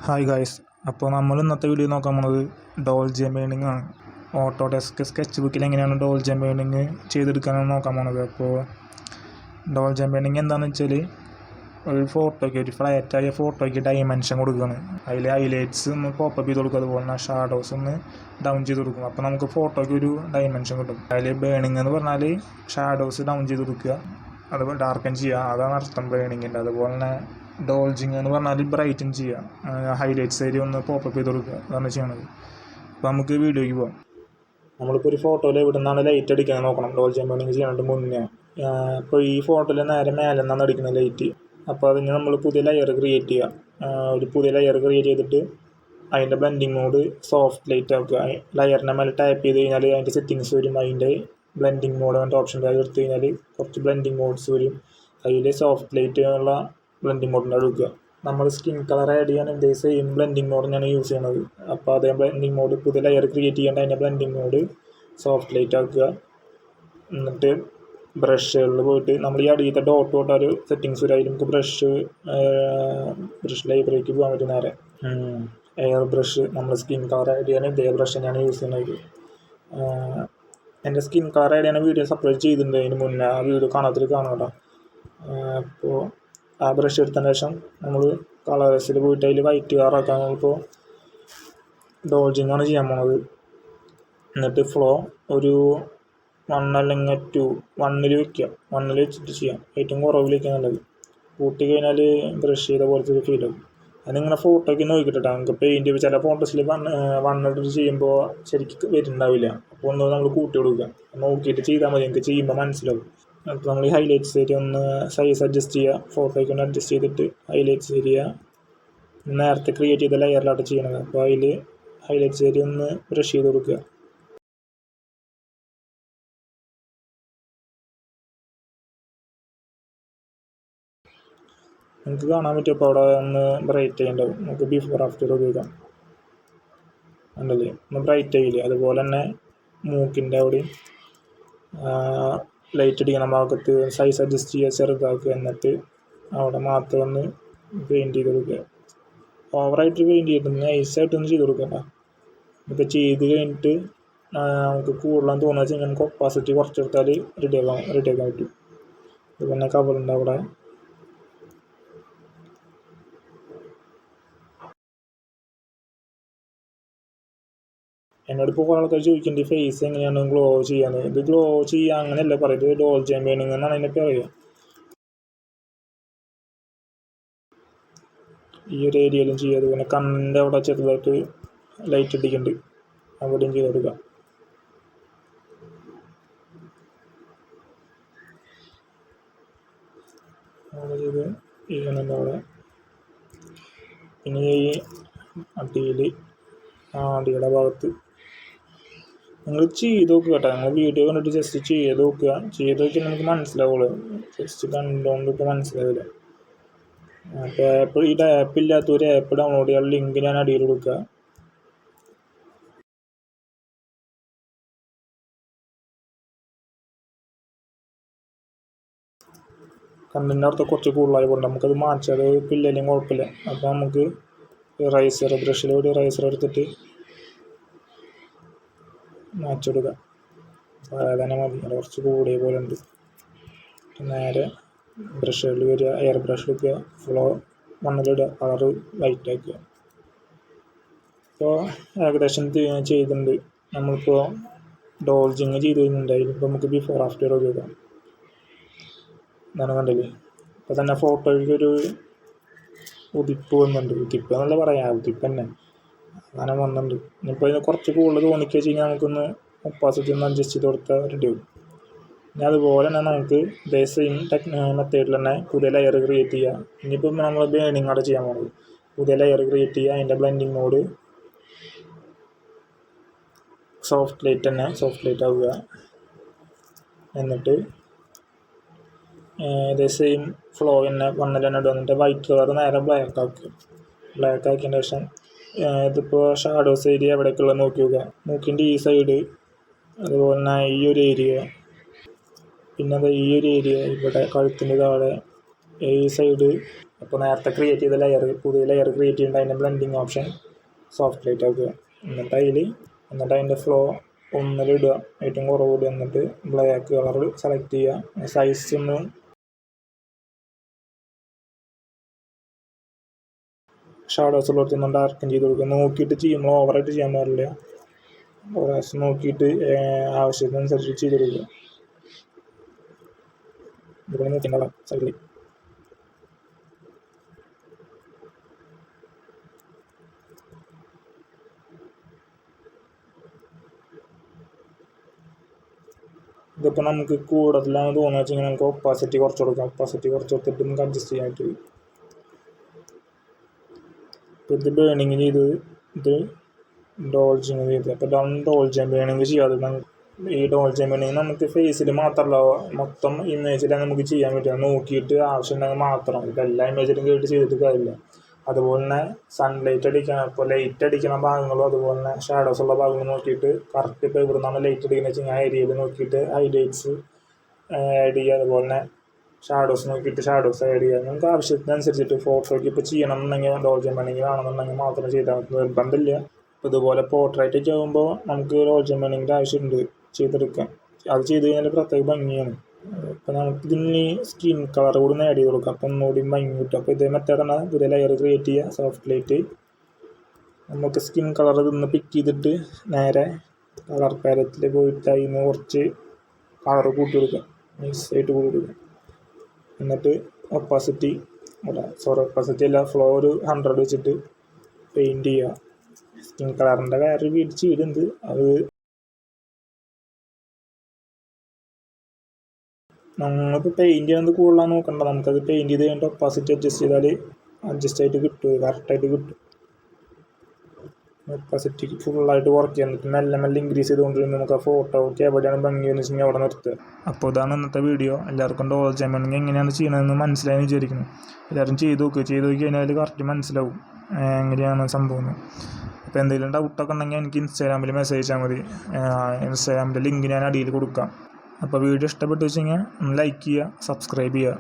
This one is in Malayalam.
ഹായ് ഗായ്സ്, അപ്പോൾ നമ്മൾ ഇന്നത്തെ വീഡിയോ നോക്കാൻ പോകുന്നത് ഡോൾജെ മേണിംഗ് ആണ്. ഓട്ടോഡെസ്ക് സ്കെച്ച് ബുക്കിൽ എങ്ങനെയാണ് ഡോൾജെ മേണിംഗ് ചെയ്തെടുക്കാനാണ് നോക്കാൻ പോകുന്നത്. അപ്പോൾ ഡോൾജെ മേണിംഗ് എന്താണെന്ന് വെച്ചാൽ ഒരു ഫോട്ടോയ്ക്ക്, ഒരു ഫ്ലാറ്റായ ഫോട്ടോയ്ക്ക് ഡൈമെൻഷൻ കൊടുക്കുകയാണ്. അതിൽ ഹൈലൈറ്റ്സ് ഒന്ന് പോപ്പപ്പ് ചെയ്ത് കൊടുക്കും, അതുപോലെ തന്നെ ഷാഡോസ് ഒന്ന് ഡൗൺ ചെയ്ത് കൊടുക്കും. അപ്പോൾ നമുക്ക് ഫോട്ടോയ്ക്ക് ഒരു ഡൈമെൻഷൻ കിട്ടും. അതിൽ ബേണിംഗ് എന്ന് പറഞ്ഞാൽ ഷാഡോസ് ഡൗൺ ചെയ്ത് കൊടുക്കുക, അതുപോലെ ഡാർക്കൻ ചെയ്യുക, അതാണ് അർത്ഥം ബേണിങ്ങിൻ്റെ. അതുപോലെ തന്നെ ഡോൾജിങ് എന്ന് പറഞ്ഞാൽ ബ്രൈറ്റൻ ചെയ്യുക, ഹൈലൈറ്റ്സ് ഏരിയ ഒന്ന് പോപ്പപ്പ് ചെയ്ത് കൊടുക്കുക, അതാണ് ചെയ്യണത്. അപ്പോൾ നമുക്ക് വീഡിയോയ്ക്ക് പോകാം. നമ്മളിപ്പോൾ ഒരു ഫോട്ടോയിൽ എവിടെ നിന്നാണ് ലൈറ്റ് അടിക്കുന്നത് നോക്കണം. ഡോൾജിങ് ബേണിങ് ചെയ്യാനായിട്ട് മുന്നേ ഇപ്പോൾ ഈ ഫോട്ടോയിൽ നേരെ മേലെ നിന്നാണ് അടിക്കുന്നത് ലൈറ്റ്. അപ്പോൾ അതിന് നമ്മൾ പുതിയ ലെയർ ക്രിയേറ്റ് ചെയ്യുക. ഒരു പുതിയ ലെയർ ക്രിയേറ്റ് ചെയ്തിട്ട് അതിൻ്റെ ബ്ലെൻഡിങ് മോഡ് സോഫ്റ്റ് ലൈറ്റ് ആക്കുക. ലെയറിൻ്റെ മേലെ ടാപ്പ് ചെയ്ത് കഴിഞ്ഞാൽ അതിൻ്റെ സെറ്റിങ്സ് വരും. അതിൻ്റെ ബ്ലെൻഡിങ് മോഡ് അതിൻ്റെ ഓപ്ഷൻ അത് എടുത്തു കഴിഞ്ഞാൽ കുറച്ച് ബ്ലെൻഡിങ് മോഡ്സ് വരും. അതിൽ സോഫ്റ്റ് ലൈറ്റ് ഉള്ള ബ്ലെൻഡിങ് മോഡിൻ്റെ എടുക്കുക. നമ്മൾ സ്കിൻ കളർ ആഡ് ചെയ്യാൻ ഇതേ സെയിം ബ്ലെൻഡിങ് മോഡ് തന്നെയാണ് യൂസ് ചെയ്യണത്. അപ്പോൾ അതേ ബ്ലെൻഡിങ് മോഡ് പുതിയ ലെയർ ക്രിയേറ്റ് ചെയ്യേണ്ട അതിൻ്റെ ബ്ലെൻഡിങ് മോഡ് സോഫ്റ്റ് ലൈറ്റ് ആക്കുക. എന്നിട്ട് ബ്രഷുകളിൽ പോയിട്ട് നമ്മൾ ഈ അടിയത്തെ ഡോട്ട് ഒരു സെറ്റിങ്സ് വരും. അതിൽ നമുക്ക് ബ്രഷ് ലൈബ്രറിക്ക് പോകാൻ പറ്റും. നേരെ എയർ ബ്രഷ് നമ്മൾ സ്കിൻ കളർ ആഡ് ചെയ്യാൻ ഇതേ ബ്രഷ് തന്നെയാണ് യൂസ് ചെയ്യുന്നത്. എൻ്റെ സ്കിൻ കളർ ആഡ് ചെയ്യാൻ വീഡിയോ സെപ്പറേറ്റ് ചെയ്തിട്ടുണ്ട് അതിന് മുന്നേ, ആ വീഡിയോ കാണാൻ കേട്ടോ. അപ്പോൾ ആ ബ്രഷ് എടുത്തതിന് ശേഷം നമ്മൾ കളേഴ്സിൽ പോയിട്ട് അതിൽ വൈറ്റ് കളറാക്കാൻ നമ്മളിപ്പോൾ ഡോൾജിങ് ആണ് ചെയ്യാൻ പോണത്. എന്നിട്ട് ഫ്ലോ ഒരു 1 അല്ലെങ്കിൽ 2 1 വയ്ക്കുക. 1 വെച്ചിട്ട് ചെയ്യാം, ഏറ്റവും കുറവിൽ വയ്ക്കുക നല്ലത്. കൂട്ടി കഴിഞ്ഞാൽ ബ്രഷ് ചെയ്ത പോലത്തെ ഒരു ഫീൽ ആകും. അതിങ്ങനെ ഫോട്ടോയ്ക്ക് നോക്കിയിട്ടാണ് നമുക്ക് പെയിൻറ്റ് ചില ഫോട്ടോസിൽ വണ്ണിട്ട് ചെയ്യുമ്പോൾ ശരിക്കും വരുന്നുണ്ടാവില്ല. അപ്പോൾ ഒന്ന് നമ്മൾ കൂട്ടി കൊടുക്കുക, നോക്കിയിട്ട് ചെയ്താൽ മതി, നമുക്ക് ചെയ്യുമ്പോൾ മനസ്സിലാവും. അപ്പോൾ നമ്മൾ ഈ ഹൈലൈറ്റ്സ് ഏരിയ ഒന്ന് സൈസ് അഡ്ജസ്റ്റ് ചെയ്യുക, ഫോട്ടോയ്ക്ക് ഒന്ന് അഡ്ജസ്റ്റ് ചെയ്തിട്ട് ഹൈലൈറ്റ്സ് ഏരിയ നേരത്തെ ക്രിയേറ്റ് ചെയ്ത ലെയറിലായിട്ട് ചെയ്യണത്. അപ്പോൾ അതിൽ ഹൈലൈറ്റ്സ് ഏരിയ ഒന്ന് ബ്രഷ് ചെയ്ത് കൊടുക്കുക. നമുക്ക് കാണാൻ പറ്റും അപ്പോൾ അവിടെ ഒന്ന് ബ്രൈറ്റ് ചെയ്യേണ്ടാവും. നമുക്ക് ബിഫോർ ആഫ്റ്റർ ഉപയോഗിക്കാം, ഉണ്ടല്ലേ, ഒന്ന് ബ്രൈറ്റ് ആയില്ലേ. അതുപോലെ തന്നെ മൂക്കിൻ്റെ അവിടെയും ലൈറ്റ് അടിക്കുന്ന ഭാഗത്ത് സൈസ് അഡ്ജസ്റ്റ് ചെയ്യുക, ചെറുതാക്കുക. എന്നിട്ട് അവിടെ മാത്രം ഒന്ന് പെയിൻറ്റ് ചെയ്ത് കൊടുക്കുക. ഓവറായിട്ട് പെയിൻറ്റ് ചെയ്തിട്ട് നൈസായിട്ടൊന്ന് ചെയ്ത് കൊടുക്കണ്ട. ഇപ്പോൾ ചെയ്ത് കഴിഞ്ഞിട്ട് നമുക്ക് കൂടുതലാന്ന് തോന്നുക വെച്ചാൽ നമുക്ക് ഒപ്പാസിറ്റി കുറച്ചെടുത്താൽ റെഡിയാക്കാൻ പറ്റും. അതുപോലെ കവറുണ്ട് അവിടെ. എന്നോടിപ്പോൾ കുറേ ആൾക്കാർ ചോദിക്കുന്നുണ്ട് ഫേസ് എങ്ങനെയാണ് ഗ്ലോ ചെയ്യാൻ. ഇത് ഗ്ലോ ചെയ്യുക അങ്ങനെയല്ല പറയുന്നത്, ഡോൾജെ മേണിംഗ് എന്നാണ് അതിനെ പറയുക. ഈ ഒരു ഏരിയയിലും ചെയ്യുക. അതുപോലെ കണ്ണിൻ്റെ അവിടെ ചെറുതായിട്ട് ലൈറ്റ് അടിക്കുന്നുണ്ട്, അവിടെയും ചെയ്ത് കൊടുക്കുക. അവിടെ ചെയ്ത് ഈ കണ്ണിൻ്റെ അവിടെ, പിന്നെ ഈ അടിയുടെ ഭാഗത്ത് നിങ്ങൾ ചെയ്ത് നോക്കുക കേട്ടോ. നിങ്ങൾ വീഡിയോ കണ്ടിട്ട് ജസ്റ്റ് ചെയ്ത് നോക്കുക. ചെയ്ത് നോക്കിയാൽ നമുക്ക് മനസ്സിലാവുള്ളൂ, ജസ്റ്റ് കണ്ടുകൊണ്ട് ഇപ്പോൾ മനസ്സിലാവില്ല. അപ്പോൾ ഈ ആപ്പ് ഇല്ലാത്തവർ ആപ്പ് ഡൗൺലോഡ് ചെയ്യാൻ ലിങ്ക് ഞാൻ അടിയിൽ കൊടുക്കുക. കണ്ണിൻ്റെ അടുത്ത് കുറച്ച് കൂടുതലായി കൊണ്ട് നമുക്കത് മാറ്റാതെ ഇല്ലെങ്കിലും കുഴപ്പമില്ല. അപ്പോൾ നമുക്ക് ബ്രഷിൽ ഒരു റൈസർ എടുത്തിട്ട് മാറ്റിയെടുക്കുക. തന്നെ മതി, അത് കുറച്ച് കൂടിയ പോലെ ഉണ്ട്. നേരെ ബ്രഷുകളിൽ വരിക, എയർ ബ്രഷ് എടുക്കുക, ഫ്ലോ 1 കളറ് വൈറ്റ് ആക്കുക. ഇപ്പോൾ ഏകദേശം ചെയ്തിട്ടുണ്ട്. നമ്മളിപ്പോൾ ഡോൾജിങ് ചെയ്ത് കഴിഞ്ഞിട്ടുണ്ട്. അതിലിപ്പോൾ നമുക്ക് ബിഫോർ ആഫ്റ്റർ ഉപയോഗിക്കാം. എന്നാണ് കണ്ടില്ലേ. ഇപ്പോൾ തന്നെ ഫോട്ടോയ്ക്ക് ഒരു ഉതിപ്പ് വന്നിട്ടുണ്ട്. ഉതിപ്പ് എന്നല്ല പറയാം, ഉതിപ്പ് തന്നെ അങ്ങനെ വന്നിട്ടുണ്ട്. ഇനിയിപ്പോൾ ഇതിന് കുറച്ച് കൂടുതൽ തോന്നിക്കുക വെച്ച് കഴിഞ്ഞാൽ നമുക്കൊന്ന് ഒപ്പാസിറ്റി ഒന്ന് അഡ്ജസ്റ്റ് ചെയ്ത് കൊടുത്താൽ റെഡി ആവും. ഇനി അതുപോലെ തന്നെ നമുക്ക് ഇതേ സെയിം മെത്തേഡിൽ തന്നെ പുതിയ ലെയർ ക്രിയേറ്റ് ചെയ്യുക. ഇനിയിപ്പം നമ്മൾ ബേണിംഗ് അവിടെ ചെയ്യാൻ പോകുന്നത്, പുതിയ ലെയർ ക്രിയേറ്റ് ചെയ്യുക. അതിൻ്റെ ബ്ലെൻഡിങ് മോഡ് സോഫ്റ്റ് ലൈറ്റ് ആവുക. എന്നിട്ട് ഇതേ സെയിം ഫ്ലോ തന്നെ 1 തന്നെ ഇടുക. എന്നിട്ട് വൈറ്റ് കളർ നേരെ ബ്ലാക്ക് ആക്കിയതിന് ശേഷം ഇതിപ്പോൾ ഷാഡോസ് ഏരിയ എവിടേക്കുള്ളത് നോക്കി നോക്കുക. മൂക്കിൻ്റെ ഈ സൈഡ്, അതുപോലെ തന്നെ ഈ ഒരു ഏരിയ, പിന്നെ ഈ ഒരു ഏരിയ ഇവിടെ കഴുത്തിൻ്റെ താഴെ ഈ സൈഡ് അപ്പോൾ നേരത്തെ ക്രിയേറ്റ് ചെയ്ത പുതിയ ലെയർ ക്രിയേറ്റ് ചെയ്യേണ്ട അതിൻ്റെ ബ്ലെൻഡിങ് ഓപ്ഷൻ സോഫ്റ്റ് ലൈറ്റ് ആക്കുക. എന്നിട്ട് അതിൻ്റെ ഫ്ലോ ഒന്നിലിടുക, ഏറ്റവും കുറവ് ഇടുക. എന്നിട്ട് ബ്ലാക്ക് കളർ സെലക്ട് ചെയ്യുക. സൈസ് ഒന്ന് ഷാഡോസ് ഉള്ളിടത്തൊന്നും ഡാർക്കൻ ചെയ്ത് കൊടുക്കുക. നോക്കിയിട്ട് ചെയ്യുമ്പോൾ ഓവറായിട്ട് ചെയ്യാൻ പാടില്ല. നോക്കിയിട്ട് ആവശ്യത്തിനനുസരിച്ച് ചെയ്ത് കൊടുക്കുക. ഇതുപോലെ നോക്കിയിട്ടുള്ള സൈഡിൽ ഇതിപ്പോൾ നമുക്ക് കൂടുതലാണ് തോന്നുക വെച്ചെങ്കിൽ നമുക്ക് ഒപ്പാസിറ്റി കുറച്ച് കൊടുക്കാം. ഒപ്പാസിറ്റി കുറച്ച് കൊടുത്തിട്ട് നമുക്ക് അഡ്ജസ്റ്റ് ചെയ്യാനായിട്ട്. ഇപ്പോൾ ഇത് ബേണിങ് ചെയ്ത് ഇത് ഡോൾജിങ് ചെയ്ത്. അപ്പോൾ ഡോൾജിങ് ബേണിങ് ചെയ്യാതെ ഈ ഡോൾജിങ് ബേണിങ് നമുക്ക് ഫേസിൽ മാത്രമല്ല മൊത്തം ഇമേജിലാണ് നമുക്ക് ചെയ്യാൻ പറ്റുക. നോക്കിയിട്ട് ആവശ്യമുണ്ടെങ്കിൽ മാത്രം. ഇപ്പോൾ എല്ലാ ഇമേജിലും കേട്ട് ചെയ്തിട്ട് കാര്യമില്ല. അതുപോലെ തന്നെ സൺലൈറ്റ് അടിക്കണം. ഇപ്പോൾ ലൈറ്റ് അടിക്കുന്ന ഭാഗങ്ങളും അതുപോലെ തന്നെ ഷാഡോസ് ഉള്ള ഭാഗങ്ങൾ നോക്കിയിട്ട് കറക്റ്റ് ഇപ്പോൾ ഇവിടെ നിന്നാണ് ലൈറ്റ് അടിക്കുന്നത് വെച്ചാൽ ആ ഏരിയയിൽ നോക്കിയിട്ട് ഹൈലൈറ്റ്സ് ആഡ് ചെയ്യുക. അതുപോലെ തന്നെ ഷാഡോസ് നോക്കിയിട്ട് ഷാഡോസ് ആഡ് ചെയ്യുക. നമുക്ക് ആവശ്യത്തിനനുസരിച്ചിട്ട് ഫോട്ടോയ്ക്ക് ഇപ്പോൾ ചെയ്യണം എന്നുണ്ടെങ്കിൽ ഡോൾജിങ് ബേണിങ് വേണമെന്നുണ്ടെങ്കിൽ മാത്രം ചെയ്താൽ നിർബന്ധമില്ല. ഇപ്പോൾ ഇതുപോലെ പോർട്രേറ്റ് ഒക്കെ ആകുമ്പോൾ നമുക്ക് ഡോൾജിങ് ബേണിങ്ങിൻ്റെ ആവശ്യമുണ്ട് ചെയ്തെടുക്കാം. അത് ചെയ്ത് കഴിഞ്ഞാൽ പ്രത്യേക ഭംഗിയാണ്. ഇപ്പോൾ നമുക്ക് ഇതിന് സ്കിൻ കളർ കൂടി ആഡ് ചെയ്ത് കൊടുക്കാം. അപ്പോൾ ഒന്നുകൂടി ഭംഗി കിട്ടും. അപ്പോൾ ഇതേ മെത്തേഡാണ് പുതിയ ലെയർ ക്രിയേറ്റ് ചെയ്യുക. സോഫ്റ്റ് ലൈറ്റ് നമുക്ക് സ്കിൻ കളർ ഇതൊന്ന് പിക്ക് ചെയ്തിട്ട് നേരെ കളർ പാലറ്റിൽ പോയിട്ട് അതിൽ നിന്ന് കുറച്ച് കളർ കൂട്ടി കൊടുക്കുക. നൈസായിട്ട് കൂട്ടി കൊടുക്കുക. എന്നിട്ട് ഒപ്പാസിറ്റി അല്ല ഫ്ലോ ഒരു 100 വെച്ചിട്ട് പെയിൻറ്റ് ചെയ്യുക. സ്കിൻ കളറിൻ്റെ വേറെ വീട് ചെയ്തിട്ടുണ്ട്. അത് നമ്മളിപ്പോൾ പെയിൻറ്റ് ചെയ്യുന്നത് കൂടുതലാണ് നോക്കണ്ട. നമുക്കത് പെയിൻറ്റ് ചെയ്ത് കഴിഞ്ഞിട്ട് ഒപ്പാസിറ്റി അഡ്ജസ്റ്റ് ആയിട്ട് കിട്ടും. കറക്റ്റായിട്ട് കിട്ടും. ഒപ്പാസിറ്റി ഫുള്ളായിട്ട് വർക്ക് ചെയ്യാൻ പറ്റും. മെല്ലെ ഇൻക്രീസ് ചെയ്തുകൊണ്ടിരുന്ന നമുക്ക് ആ ഫോട്ടോയ്ക്ക് എവിടെയാണ് ഭംഗിയെന്ന് വെച്ചെങ്കിൽ അവിടെ നിർത്തുക. അപ്പോൾ ഇതാണ് ഇന്നത്തെ വീഡിയോ. എല്ലാവർക്കും ഡോൾജിങ് ബേണിങ് എങ്ങനെയാണ് ചെയ്യണമെന്ന് മനസ്സിലായെന്ന് വിചാരിക്കുന്നു. എല്ലാവരും ചെയ്ത് നോക്കി കഴിഞ്ഞാൽ കറക്റ്റ് മനസ്സിലാവും എങ്ങനെയാണ് സംഭവം. അപ്പോൾ എന്തെങ്കിലും ഡൗട്ടൊക്കെ ഉണ്ടെങ്കിൽ എനിക്ക് ഇൻസ്റ്റാഗ്രാമിൽ മെസ്സേജ് അയച്ചാൽ മതി. ഇൻസ്റ്റാഗ്രാമിൻ്റെ ലിങ്ക് ഞാൻ അടിയിൽ കൊടുക്കാം. അപ്പോൾ വീഡിയോ ഇഷ്ടപ്പെട്ടു വെച്ചെങ്കിൽ ലൈക്ക് ചെയ്യുക, സബ്സ്ക്രൈബ് ചെയ്യുക.